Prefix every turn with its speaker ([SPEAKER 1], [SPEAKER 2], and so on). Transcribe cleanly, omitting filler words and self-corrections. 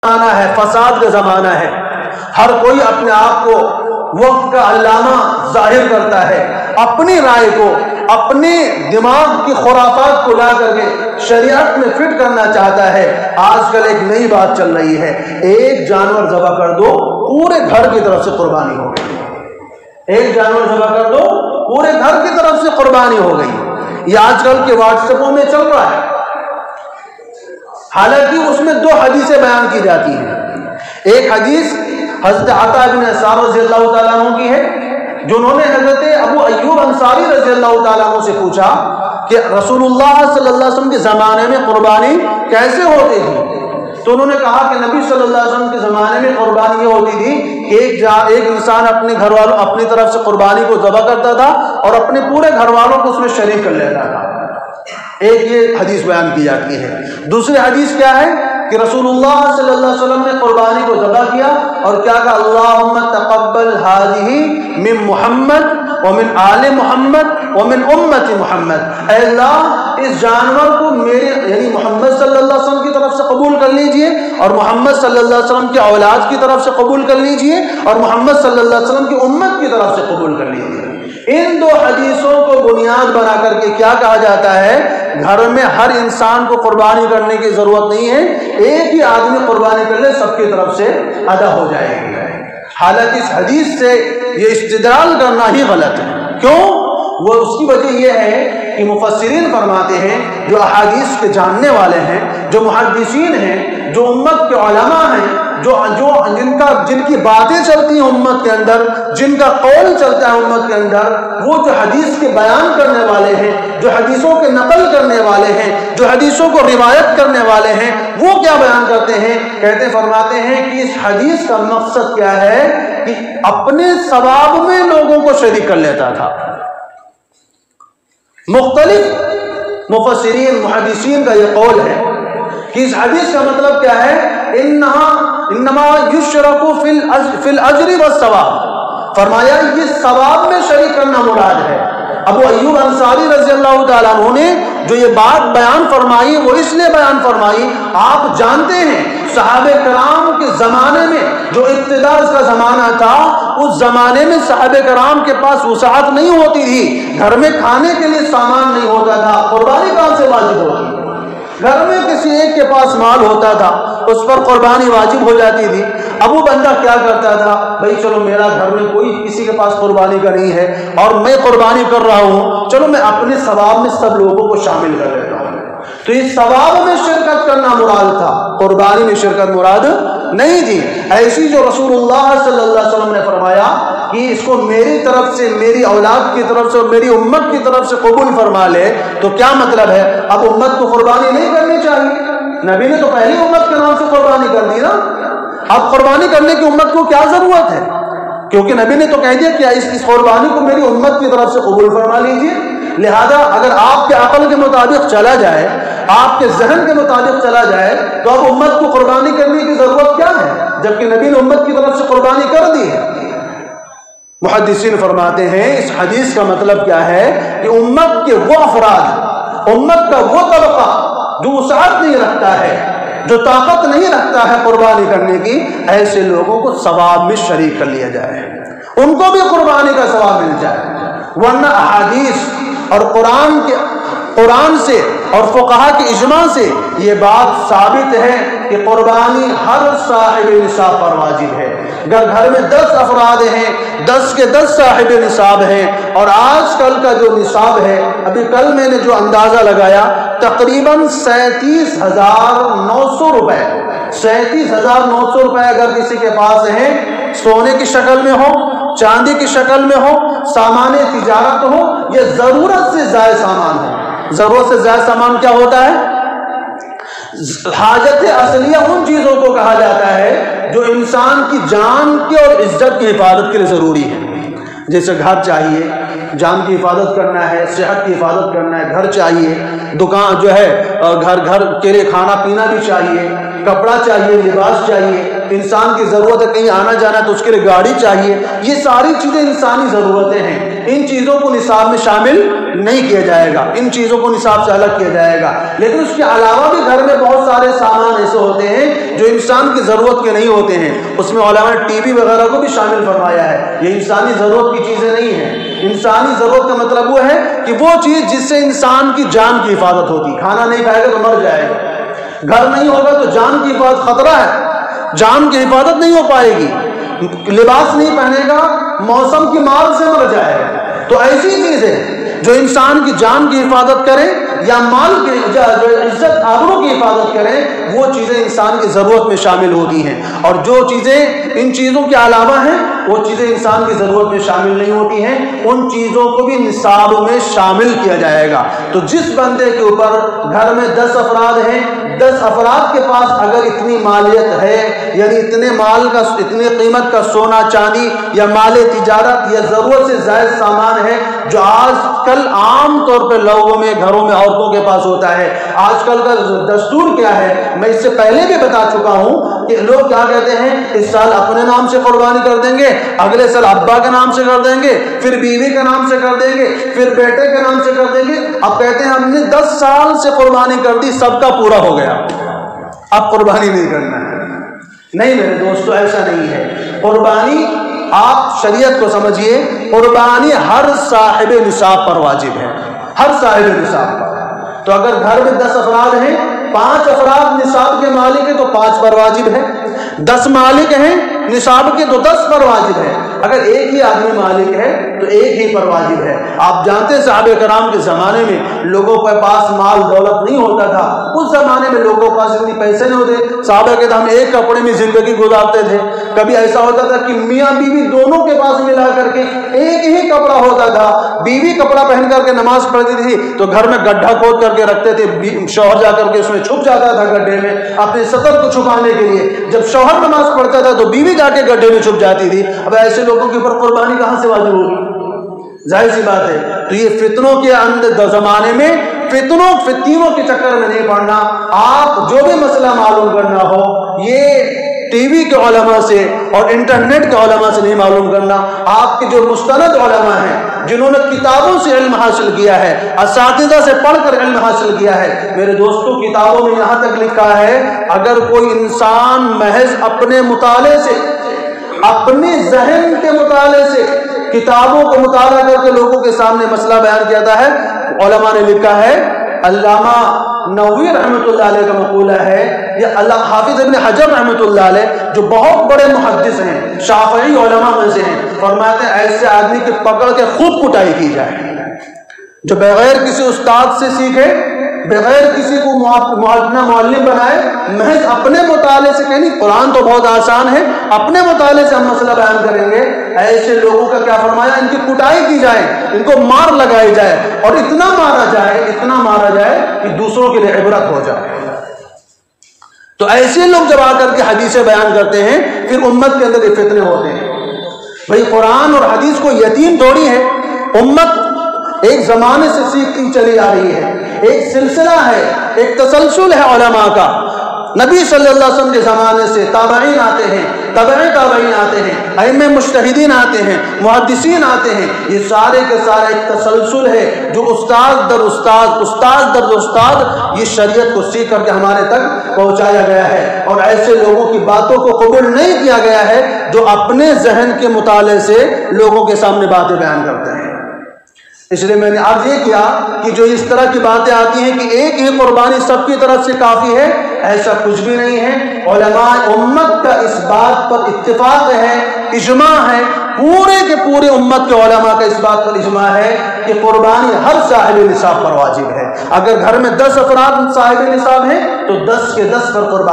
[SPEAKER 1] زمانہ ہے، فساد کا زمانہ ہے، ہر کوئی اپنے آپ کو وقت کا علامہ ظاہر کرتا ہے، اپنی رائے کو، اپنے دماغ کی خرافات کو لا کر کے شریعت میں فٹ کرنا چاہتا ہے۔ آج کل ایک نئی بات چل رہی ہے، ایک جانور ذبح کر دو پورے گھر کی طرف سے قربانی ہو گئی، ایک جانور ذبح کر دو پورے گھر کی طرف سے قربانی ہو گئی۔ یہ آج کل کے واٹس ایپوں میں چل رہا ہے، حالانکہ اس میں دو حدیثیں بیان کی جاتی ہیں۔ ایک حدیث حضرت عطا بن یسار رضی اللہ تعالیٰ عنہ کی ہے، جنہوں نے حضرت ابو ایوب انصاری رضی اللہ تعالیٰ عنہ سے پوچھا کہ رسول اللہ صلی اللہ علیہ وسلم کے زمانے میں قربانی کیسے ہوتی تھی؟ تو انہوں نے کہا کہ نبی صلی اللہ علیہ وسلم کے زمانے میں قربانی یہ ہوتی تھی کہ ایک انسان اپنے گھر والوں اپنی طرف سے قربانی کو ذبح کرتا تھا اور اپنے پورے گھر والوں کو اس میں شریک کر لیتا تھا۔ ایک یہ حدیث بیان کی جاتی ہے۔ دوسری حدیث کیا ہے کہ رسول اللہ صلی اللہ علیہ وسلم نے قربانی کو ذبح کیا اور کیا کہا، اللہم تقبل ہذہ من محمد ومن آل محمد ومن امت محمد، اے اللہ اس جانور کو میرے یعنی محمد صلی اللہ علیہ وسلم کی طرف سے قبول کر لیجئے اور محمد صلی اللہ علیہ وسلم کی اولاد کی طرف سے قبول کر لیجئے اور محمد صلی اللہ علیہ وسلم کی امت کی طرف سے قبول کر لیجئے۔ ان دو حدیثوں کو بنیاد بنا کر کے کیا کہا جاتا ہے، گھر میں ہر انسان کو قربانی کرنے کی ضرورت نہیں ہے، ایک ہی آدمی قربانی کر لے سب کی طرف سے ادا ہو جائے گی۔ حالانکہ اس حدیث سے یہ استدلال کرنا ہی غلط ہے۔ کیوں؟ وہ اس کی وجہ یہ ہے کہ مفسرین فرماتے ہیں، جو احادیث کے جاننے والے ہیں، جو محدثین ہیں، جو امت کے علماء ہیں، جن کی باتیں چلتی ہیں امت کے اندر، جن کا قول چلتا ہے امت کے اندر، وہ جو حدیث کے بیان کرنے والے ہیں، جو حدیثوں کے نقل کرنے والے ہیں، جو حدیثوں کو روایت کرنے والے ہیں، وہ کیا بیان کرتے ہیں؟ فرماتے ہیں کہ اس حدیث کا مقصد کیا ہے کہ اپنے ثواب میں لوگوں کو شریک کر لیتا تھا۔ مختلف مفسرین محدثین کا یہ قول ہے کہ اس حدیث کا مطلب کیا ہے، انما یشرک فی الاجر والثواب، فرمایا یہ ثواب میں شریک کرنا مراد ہے۔ ابو ایوب انصاری رضی اللہ تعالیٰ عنہ نے جو یہ بات بیان فرمائی وہ اس لیے بیان فرمائی، آپ جانتے ہیں صحابہ کرام کے زمانے میں جو ابتداء کا زمانہ تھا، اس زمانے میں صحابہ کرام کے پاس وسعت نہیں ہوتی تھی، گھر میں کھانے کے لیے سامان نہیں ہوتا تھا، قربانی کہاں سے واجب ہوتی؟ گھر میں کسی ایک کے پاس مال ہوتا تھا، اس پر قربانی واجب ہو جاتی تھی۔ اب وہ بندہ کیا کرتا تھا، بھائی چلو میرا گھر میں کوئی کسی کے پاس قربانی کا نہیں ہے اور میں قربانی کر رہا ہوں، چلو میں اپنے ثواب میں سب لوگوں کو شامل کر لیتا ہوں۔ تو اس ثواب میں شرکت کرنا مراد تھا، قربانی میں شرکت مراد نہیں تھی۔ ایسی جو رسول اللہ صلی اللہ علیہ وسلم نے فرمایا کہ اس کو میری طرف سے، میری اولاد کی طرف سے اور میری امت کی طرف سے قبول فرما لے، تو کیا مطلب ہے؟ اب امت کو قربانی نہیں کرنی چاہیے، نبی نے تو پہلی امت کے نام سے قربانی کر دی نا، اب قربانی کرنے کی امت کو کیا ضرورت ہے؟ کیونکہ نبی نے تو کہہ دیا کہ اس قربانی کو میری امت کی طرف سے قبول فرما لیجیے۔ لہذا اگر آپ کے عقل کے مطابق چلا جائے، آپ کے ذہن کے مطابق چلا جائے، تو اب امت کو قربانی کرنے کی ضرورت کیا ہے، جبکہ نبی نے امت کی طرف سے قربانی کر دی ہے۔ محدثین فرماتے ہیں اس حدیث کا مطلب کیا ہے کہ امت کے وہ افراد، امت کا وہ طبقہ جو وسعت نہیں رکھتا ہے، جو طاقت نہیں رکھتا ہے قربانی کرنے کی، ایسے لوگوں کو ثواب میں شریک کر لیا جائے، ان کو بھی قربانی کا ثواب مل جائے۔ ورنہ احادیث اور قرآن سے اور فقہا کے اجماع سے یہ بات ثابت ہے کہ قربانی ہر صاحب نصاب پر واجب ہے۔ اگر گھر میں 10 افراد ہیں، 10 کے 10 صاحب نصاب ہیں، اور آج کل کا جو نصاب ہے، ابھی کل میں نے جو اندازہ لگایا، تقریباً 37,900 روپے، 37,900 روپے اگر کسی کے پاس ہیں، سونے کی شکل میں ہو، چاندی کی شکل میں ہو، سامان تجارت ہو، یا ضرورت سے زائد سامان ہو۔ ضرورت سے زائد سامان کیا ہوتا ہے؟ حاجت اصلیہ ان چیزوں کو کہا جاتا ہے جو انسان کی جان کی اور عزت کی حفاظت کے لیے ضروری ہے، جیسے گھر چاہیے، جان کی حفاظت کرنا ہے، صحت کی حفاظت کرنا ہے، گھر چاہیے، دکان جو ہے گھر کے لیے کھانا پینا بھی چاہیے، کپڑا چاہیے، لباس چاہیے، انسان کی ضرورت ہے کہیں آنا جانا تو اس کے لیے گاڑی چاہیے. یہ ساری چیزیں انسانی ضرورتیں ہیں. ان چیزوں کو نصاب میں شامل نہیں کیا جائے گا، ان چیزوں کو نصاب سے الگ کیا جائے گا. لیکن اس کے علاوہ بھی گھر میں بہت سارے سامان ایسے ہوتے ہیں جو انسان کی ضرورت کے نہیں ہوتے ہیں. اس میں علماء نے ٹی وی وغیرہ کو بھی شامل فرمایا ہے. یہ انسانی ضرورت کی چیزیں نہیں ہیں. انسانی ضرورت کا مطلب وہ ہے کہ وہ چیز جس سے انسان کی جان کی حفاظت ہوتی. کھانا نہیں کھائے گا تو مر جائے گا، گھر نہیں ہوگا تو جان کی حفاظت خطرہ ہے، جان کی حفاظت نہیں ہو پائے گی. لباس نہیں پہنے گا، موسم کی مار سے مر جائے گا. تو ایسی چیزیں جو انسان کی جان کی حفاظت کریں یا مال کی جو عزت آبرو کی حفاظت کریں، وہ چیزیں انسان کی ضرورت میں شامل ہوتی ہیں. اور جو چیزیں ان چیزوں کے علاوہ ہیں وہ چیزیں انسان کی ضرورت میں شامل نہیں ہوتی ہیں. ان چیزوں کو بھی نصاب میں شامل کیا جائے گا. تو جس بندے کے اوپر گھر میں 10 افراد ہیں، 10 افراد کے پاس اگر اتنی مالیت ہے، یعنی اتنے قیمت کا سونا چاندی یا مال تجارت یا ضرورت سے زائد سامان ہے جو آج کل عام طور پہ لوگوں میں گھروں میں عورتوں کے پاس ہوتا ہے. آج کل کا دستور کیا ہے، میں اس سے پہلے بھی بتا چکا ہوں کہ لوگ کیا کہتے ہیں، اس سال اپنے نام سے قربانی کر دیں گے، اگلے سال ابا کے نام سے کر دیں گے، پھر بیوی کے نام سے کر دیں گے، پھر بیٹے کے نام سے کر دیں گے. اب کہتے ہیں ہم نے 10 سال سے قربانی کر دی، سب کا پورا ہو گیا، اب قربانی نہیں کرنا ہے. نہیں میرے دوستو، ایسا نہیں ہے. قربانی آپ شریعت کو سمجھیے، قربانی ہر صاحب نصاب پر واجب ہے، ہر صاحب نصاب پر. تو اگر گھر میں 10 افراد ہیں، 5 افراد نصاب کے مالک ہیں تو 5 پر واجب ہے. 10 مالک ہیں نصاب کے تو 10 پر واجب ہے. اگر ایک ہی آدمی مالک ہے تو ایک ہی پر واجب ہے. آپ جانتے ہیں صحابہ کرام کے زمانے میں لوگوں کے پاس مال دولت نہیں ہوتا تھا. اس زمانے میں لوگوں کے پاس اتنی پیسے نہیں ہوتے. صحابہ کہتے ہم ایک کپڑے میں زندگی گزارتے تھے. کبھی ایسا ہوتا تھا کہ میاں بیوی دونوں کے پاس ملا کر کے ایک ہی کپڑا ہوتا تھا. بیوی کپڑا پہن کر کے نماز پڑھتی تھی تو گھر میں گڈھا کھود کر کے رکھتے تھے، شوہر جا کر کے اس میں چھپ جاتا تھا گڈھے میں اپنے سطر کو چھپانے کے لیے. جب شوہر نماز پڑھتا تھا تو بیوی جا کے گڈھے میں چھپ جاتی تھی. اب ایسے لوگوں کے اوپر قربانی کہاں سے واجب ہوگی؟ ظاہر سی بات ہے. تو یہ فتنوں کے اندر زمانے میں فتنوں کے چکر میں نہیں پڑنا. آپ جو بھی مسئلہ معلوم کرنا ہو یہ ٹی وی کے علماء سے اور انٹرنیٹ کے علماء سے نہیں معلوم کرنا. آپ کے جو مستند علماء ہیں جنہوں نے کتابوں سے علم حاصل کیا ہے، اساتذہ سے پڑھ کر علم حاصل کیا ہے. میرے دوستوں کتابوں میں یہاں تک لکھا ہے اگر کوئی انسان محض اپنے مطالعے سے، اپنے ذہن کے مطالعے سے کتابوں کو مطالعہ کر کے لوگوں کے سامنے مسئلہ بیان کیا ہے، علماء نے لکھا ہے، علامہ نووی رحمۃ اللہ علیہ کا مقولہ ہے، یا حافظ ابن حجر رحمۃ اللہ علیہ جو بہت بڑے محدث ہیں، شافعی علماء میں سے ہیں، فرماتے ہیں ایسے آدمی کی پکڑ کے خود کٹائی کی جائے جو بغیر کسی استاد سے سیکھے، بغیر کسی کو معلم بنائے، محض اپنے مطالعے سے. کہیں قرآن تو بہت آسان ہے، اپنے مطالعے سے ہم مسئلہ بیان کریں گے. ایسے لوگوں کا کیا فرمایا، ان کی کٹائی کی جائے، ان کو مار لگائی جائے اور اتنا مارا جائے کہ دوسروں کے لیے عبرت ہو جائے. تو ایسے لوگ جب آ کر کے حدیثیں بیان کرتے ہیں پھر امت کے اندر یہ فتنے ہوتے ہیں. بھئی قرآن اور حدیث کو یتیم تھوڑی ہے، امت ایک زمانے سے سیکھتی چلی آ رہی ہے، ایک سلسلہ ہے، ایک تسلسل ہے علماء کا. نبی صلی اللہ علیہ وسلم کے زمانے سے تابعین آتے ہیں، تابعین آتے ہیں، ائمہ مجتہدین آتے ہیں، محدثین آتے ہیں. یہ سارے کے سارے ایک تسلسل ہے جو استاد در استاد یہ شریعت کو سیکھ کر کے ہمارے تک پہنچایا گیا ہے. اور ایسے لوگوں کی باتوں کو قبول نہیں کیا گیا ہے جو اپنے ذہن کے مطالعے سے لوگوں کے سامنے باتیں بیان کرتے ہیں. اس لیے میں نے عرض یہ کیا کہ جو اس طرح کی باتیں آتی ہیں کہ ایک ہی قربانی سب کی طرف سے کافی ہے، ایسا کچھ بھی نہیں ہے. علماء امت کا اس بات پر اتفاق ہے، اجماع ہے، پورے کے پورے امت کے علماء کا اس بات پر اجماع ہے کہ قربانی ہر صاحب نصاب پر واجب ہے. اگر گھر میں 10 افراد صاحب نصاب ہیں تو 10 کے 10 پر قربانی